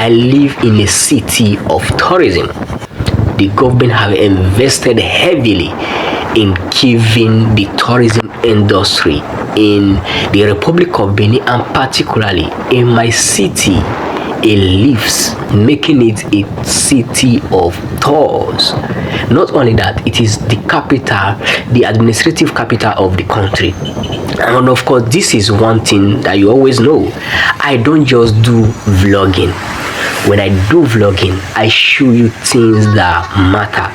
I live in a city of tourism. The government have invested heavily in giving the tourism industry in the Republic of Benin, and particularly in my city, a lift, making it a city of tours. Not only that, it is the capital, the administrative capital of the country. And of course, this is one thing that you always know. I don't just do vlogging. When I do vlogging, I show you things that matter.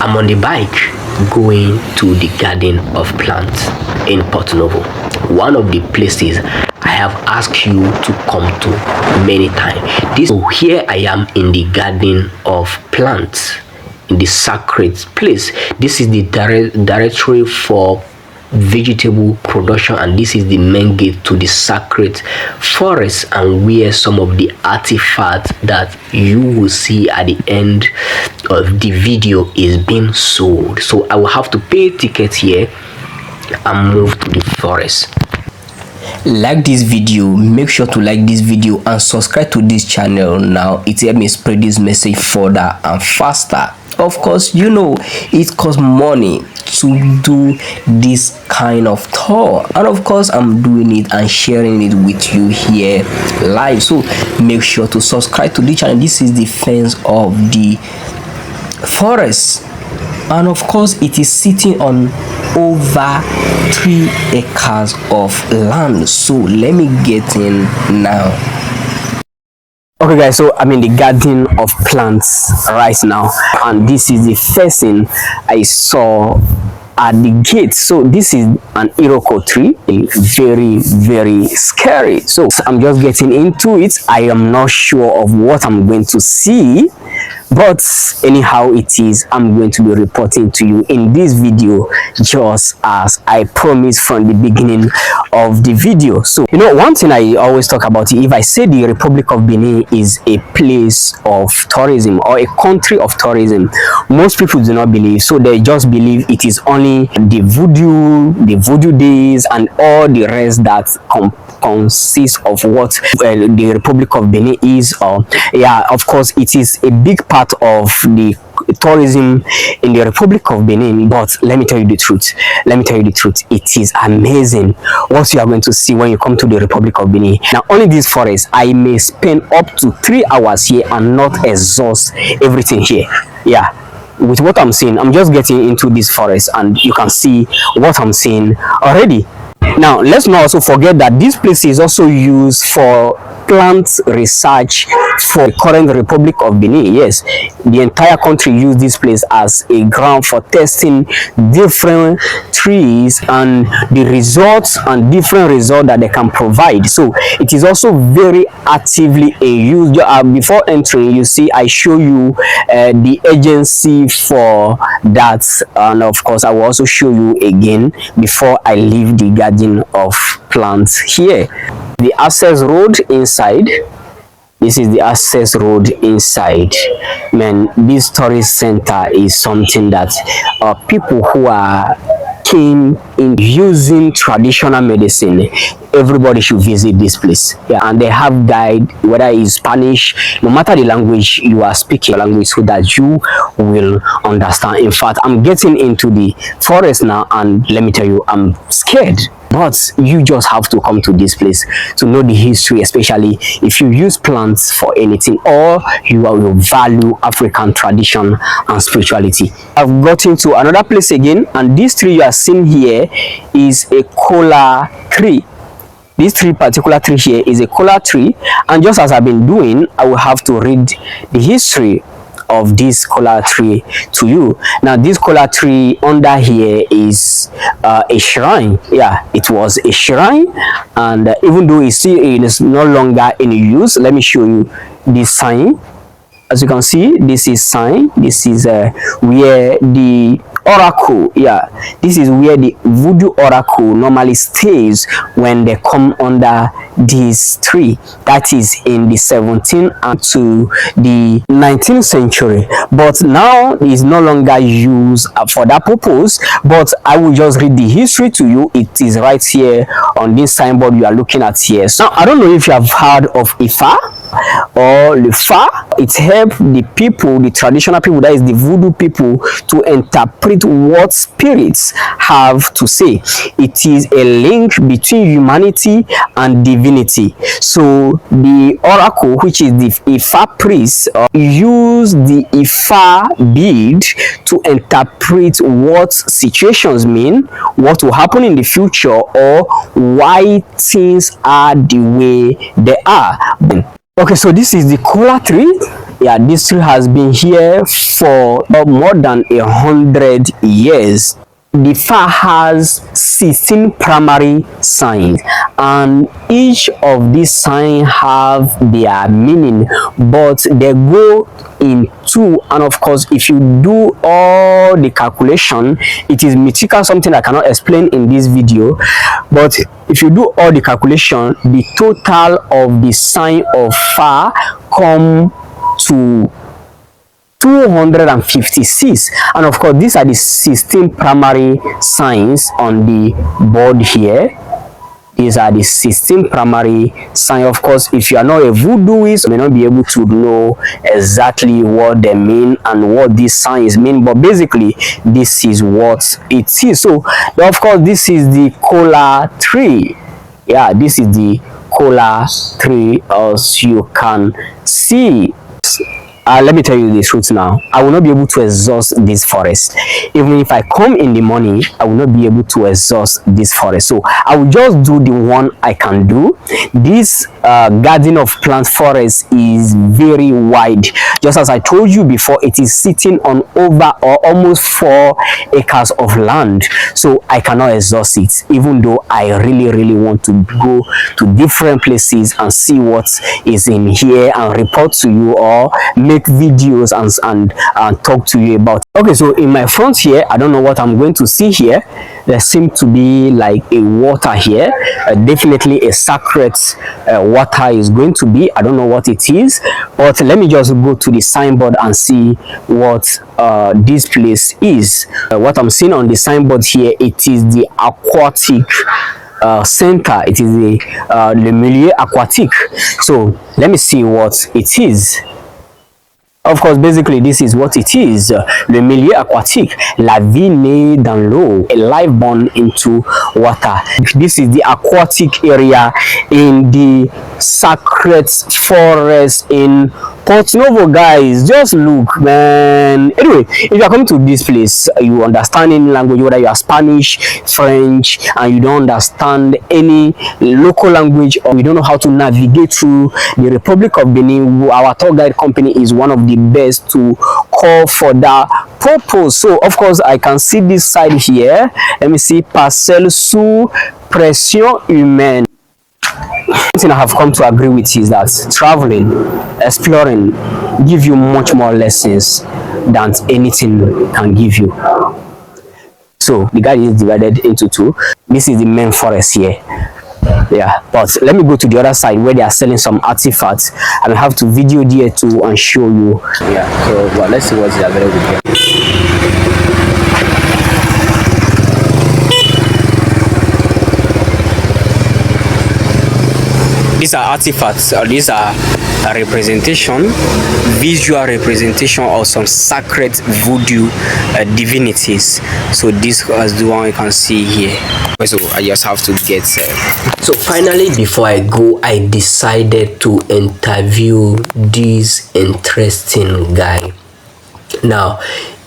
I'm on the bike going to the Garden of Plants in Porto-Novo, one of the places I have asked you to come to many times. So here I am in the Garden of Plants, in the sacred place. This is the directory for vegetable production, and this is the main gate to the sacred forest, and where some of the artifacts that you will see at the end of the video is being sold. So I will have to pay a ticket here and move to the forest. Like this video, make sure to like this video and subscribe to this channel now. It helps me spread this message further and faster. Of course, you know it costs money to do this kind of tour, and of course I'm doing it and sharing it with you here live. So make sure to subscribe to the channel. This is the fence of the forest, and of course it is sitting on over 3 acres of land. So let me get in now. Okay guys, so I'm in the Garden of Plants right now, and this is the first thing I saw at the gate. So this is an iroko tree, very scary. So I'm just getting into it. I am not sure of what I'm going to see, but anyhow it is, I'm going to be reporting to you in this video, just as I promised from the beginning of the video. So you know, one thing I always talk about, if I say the Republic of Benin is a place of tourism or a country of tourism, most people do not believe. So they just believe it is only the voodoo days and all the rest that consists of what the Republic of Benin is. Or yeah, of course it is a big part of the tourism in the Republic of Benin. But let me tell you the truth, it is amazing what you are going to see when you come to the Republic of Benin. Now, only this forest, I may spend up to 3 hours here and not exhaust everything here. Yeah, with what I'm seeing, I'm just getting into this forest and you can see what I'm seeing already. Now let's not also forget that this place is also used for plant research for the current Republic of Benin. Yes, the entire country used this place as a ground for testing different trees and the results and different results that they can provide. So it is also very actively used. Before entering, you see I show you the agency for that, and of course I will also show you again before I leave the Garden of Plants here. The access road inside, this is the access road inside. Man, this tourist center is something that people who are keen in using traditional medicine, everybody should visit this place. Yeah, and they have guide, whether it's Spanish, no matter the language you are speaking, language, so that you will understand. In fact, I'm getting into the forest now, and let me tell you, I'm scared. But you just have to come to this place to know the history, especially if you use plants for anything or you will value African tradition and spirituality. I've gotten to another place again, and this tree you are seeing here is a kola tree. This particular tree here is a kola tree, and just as I've been doing, I will have to read the history of this kola tree to you. Now this kola tree under here is a shrine. Yeah, it was a shrine, and even though it is no longer in use, let me show you this sign. As you can see, this is sign. This is where the oracle. Yeah, this is where the voodoo oracle normally stays when they come under this tree. That is in the 17th and to the 19th century, but now is no longer used for that purpose. But I will just read the history to you. It is right here on this signboard you are looking at here. So I don't know if you have heard of Ifa or Lefa. It helps the people, the traditional people, that is the voodoo people, to interpret what spirits have to say. It is a link between humanity and divinity. So the oracle, which is the Ifa priest, use the Ifa bead to interpret what situations mean, what will happen in the future, or why things are the way they are. Okay, so this is the kola tree. Yeah, this tree has been here for more than 100 years. The Ifa has 16 primary signs, and each of these signs have their meaning, but they go in two. And of course, if you do all the calculation, it is mythical, something I cannot explain in this video. But if you do all the calculation, the total of the sign of Fa come to 256. And of course, these are the 16 primary signs on the board here. These are the 16 primary signs. Of course, if you are not a voodooist, you may not be able to know exactly what they mean and what these signs mean, but basically this is what it is. So of course, this is the kola tree. Yeah, this is the kola tree, as you can see. Let me tell you the truth now. I will not be able to exhaust this forest. Even if I come in the morning, I will not be able to exhaust this forest. So I will just do the one I can do. This garden of plant forest is very wide. Just as I told you before, it is sitting on over or almost 4 acres of land. So I cannot exhaust it, even though I really want to go to different places and see what is in here and report to you or make videos and talk to you about. Okay, so in my front here, I don't know what I'm going to see here. There seems to be like a water here, definitely a sacred water is going to be. I don't know what it is, but let me just go to the signboard and see what this place is. What I'm seeing on the signboard here, it is the aquatic center. It is the Le Milieu Aquatique. So let me see what it is. Of course, basically, this is what it is. Le milieu aquatique, la vie née dans l'eau, a life born into water. This is the aquatic area in the sacred forest in Porto-Novo, guys. Just look, man. Anyway, if you are coming to this place, you understand any language, whether you are Spanish, French, and you don't understand any local language, or you don't know how to navigate through the Republic of Benin, our tour guide company is one of the best to call for that purpose. So of course, I can see this side here. Let me see, parcelle sous pression humaine. One thing I have come to agree with is that traveling, exploring, give you much more lessons than anything can give you. So the garden is divided into two. This is the main forest here. Yeah, but let me go to the other side where they are selling some artifacts. I will have to video there too and show you. Yeah, so well, let's see what is available here. These are artifacts, or these are a representation, visual representation of some sacred voodoo divinities. So this is the one you can see here. So I just have to get So finally, before I go, I decided to interview this interesting guy. Now,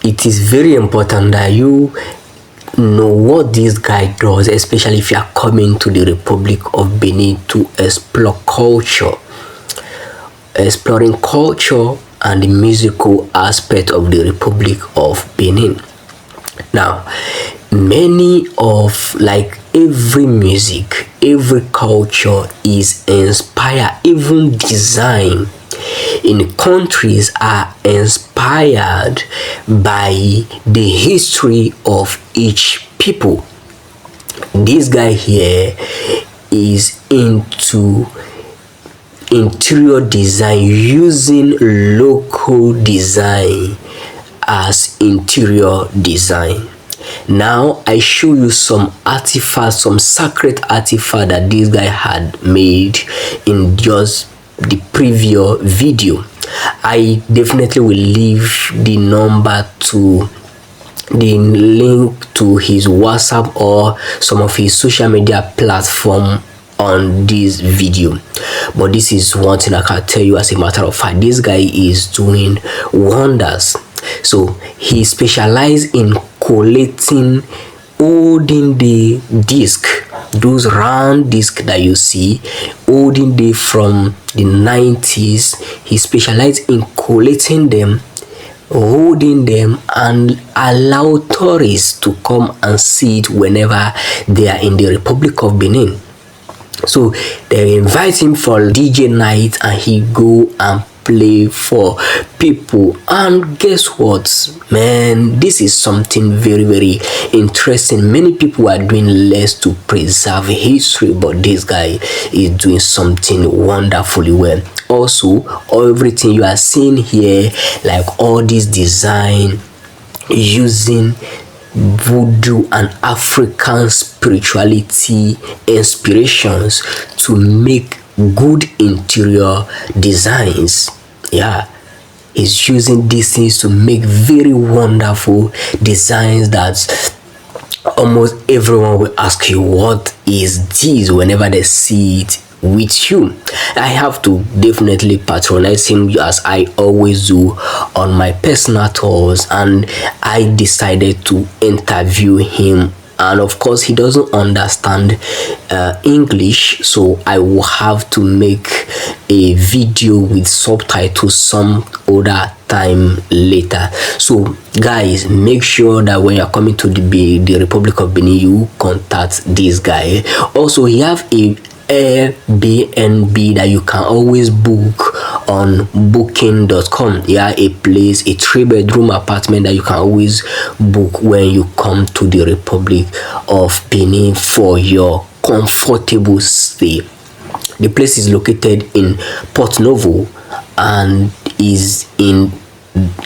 it is very important that you know what this guy does, especially if you are coming to the Republic of Benin to explore culture, exploring culture and the musical aspect of the Republic of Benin. Now, many of, like, every music, every culture is inspired, even design in countries are inspired by the history of each people. This guy here is into interior design, using local design as interior design. Now I show you some artifacts, some sacred artifact that this guy had made in just the previous video. I definitely will leave the link to his WhatsApp or some of his social media platform on this video. But this is one thing I can tell you as a matter of fact, this guy is doing wonders. So he specialized in collecting olden day disc, those round disc that you see, olden day from the 90s. He specialized in collecting them, holding them, and allow tourists to come and see it whenever they are in the Republic of Benin. So they invite him for DJ night and he go and play for people. And guess what, man, this is something very, very interesting. Many people are doing less to preserve history, but this guy is doing something wonderfully well. Also, everything you are seeing here, like all this design using voodoo and African spirituality inspirations to make good interior designs. Yeah, he's using these things to make very wonderful designs that almost everyone will ask you, what is this, whenever they see it with you. I have to definitely patronize him as I always do on my personal tours, and I decided to interview him. And of course he doesn't understand English, so I will have to make a video with subtitles some other time later. So guys, make sure that when you're coming to the Republic of Benin, you contact this guy. Also, he have a Airbnb that you can always book on booking.com. Yeah, a place, a 3-bedroom apartment that you can always book when you come to the Republic of Benin for your comfortable stay. The place is located in Porto-Novo and is in,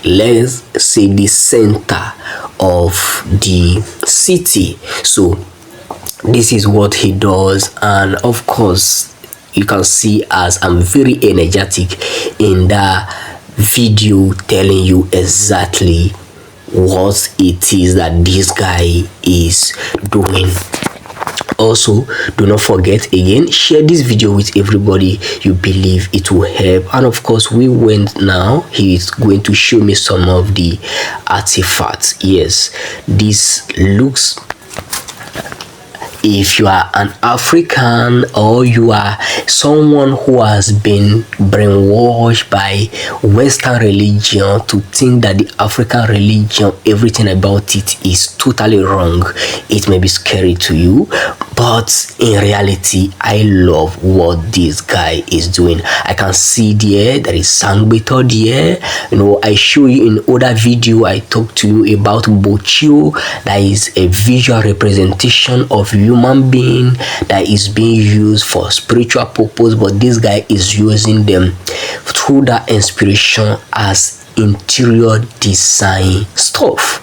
let's say, the center of the city. So this is what he does, and of course you can see as I'm very energetic in that video, telling you exactly what it is that this guy is doing. Also, do not forget, again, share this video with everybody you believe it will help. And of course, we went now, he's going to show me some of the artifacts. Yes, this looks, if you are an African or you are someone who has been brainwashed by Western religion to think that the African religion, everything about it is totally wrong, it may be scary to you, but in reality, I love what this guy is doing. I can see there is Sangbeto there. You know, I show you in other video, I talk to you about Bochio, that is a visual representation of human being that is being used for spiritual purpose, but this guy is using them through that inspiration as interior design stuff.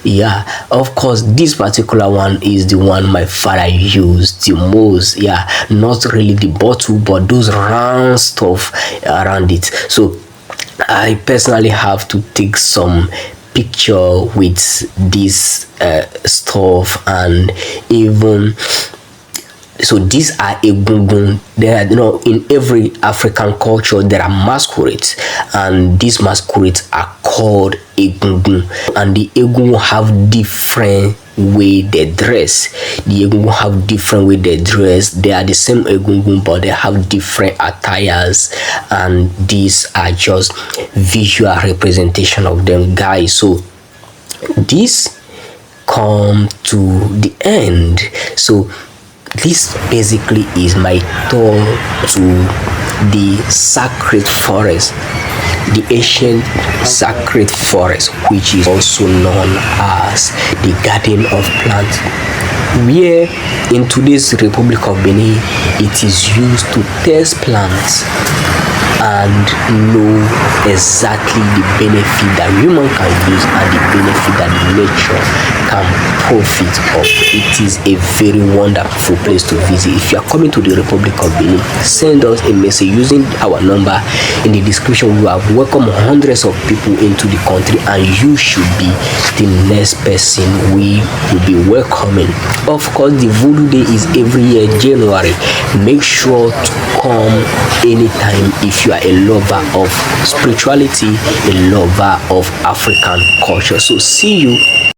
Yeah, of course, this particular one is the one my father used the most. Yeah, not really the bottle, but those round stuff around it. So I personally have to take some picture with this stuff. And even so, these are egungun. There are, you know, in every African culture there are masquerades, and these masquerades are called egungun, and the egungun have different way they dress. The egungun have different way they dress. They are the same egungun, but they have different attires, and these are just visual representation of them, guys. So this come to the end. So this basically is my tour to the sacred forest the ancient sacred forest, which is also known as the Garden of Plants, where in today's Republic of Benin it is used to test plants and know exactly the benefit that human can use and the benefit that nature can profit of. It is a very wonderful place to visit. If you are coming to the Republic of Benin, send us a message using our number in the description. We have welcomed hundreds of people into the country, and you should be the next person we will be welcoming. Of course, the Voodoo Day is every year January. Make sure to come anytime if you are a lover of spirituality, a lover of African culture. So see you